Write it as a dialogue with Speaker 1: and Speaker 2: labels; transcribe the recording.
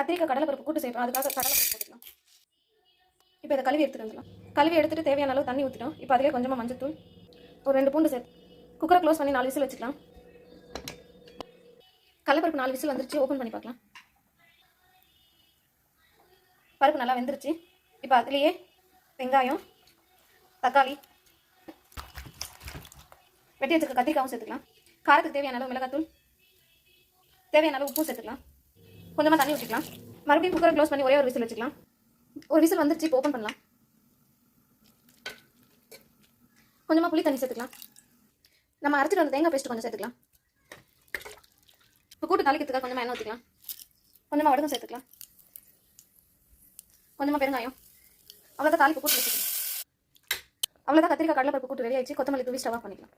Speaker 1: கத்திரிக்காய் கடலைப்பருப்பு கூட்டு செய்யணும், அதுக்காக கடலைப்பருப்பு போட்டுக்கலாம். இப்போ இதை கழுவி எடுத்துகிட்டு வந்துடலாம். கழுவி எடுத்துகிட்டு தேவையான அளவு தண்ணி ஊற்றிட்டோம். இப்போ அதிலே கொஞ்சமாக மஞ்சத்தூள், ஒரு 2 பூண்டு சேர்த்து குக்கரை க்ளோஸ் பண்ணி 4 விசில் வச்சுக்கலாம். கடலைப்பருப்பு 4 விசில் வந்துருச்சு. ஓப்பன் பண்ணி பார்க்கலாம். பருப்பு நல்லா வெந்துருச்சு. இப்போ அதுலேயே வெங்காயம், தக்காளி, வெட்டி வச்சுருக்க கத்திரிக்காயும் சேர்த்துக்கலாம். காரத்துக்கு தேவையான அளவு மிளகாத்தூள், தேவையான அளவு உப்பு சேர்த்துக்கலாம். கொஞ்சமாக தண்ணி ஊற்றிக்கலாம். மறுபடியும் குக்கரை க்ளோஸ் பண்ணி ஒரே ஒரு விசில் வச்சுக்கலாம். ஒரு விசில் வந்துருச்சு. இப்போ ஓப்பன் பண்ணலாம். கொஞ்சமாக புளி தண்ணி சேர்த்துக்கலாம். நம்ம அரைச்சிட்டு வந்த தேங்காய் பேஸ்ட் கொஞ்சம் சேர்த்துக்கலாம். இப்போ கூட்டு தாளிக்கிறதுக்காக கொஞ்சமாக எண்ணெய் ஊற்றிக்கலாம். கொஞ்சமாக வடகம் சேர்த்துக்கலாம். கொஞ்சமாக பெருங்காயம். அவ்வளோதான் தாளிப்பு கூட்டு வச்சுக்கலாம். அவ்வளோதான், கத்திரிக்காய் கடலைப்பருப்பு கூட்டு ரெடி ஆயிடுச்சு. கொத்தமல்லி தூவி ஸ்டவ் ஆஃப் பண்ணிக்கலாம்.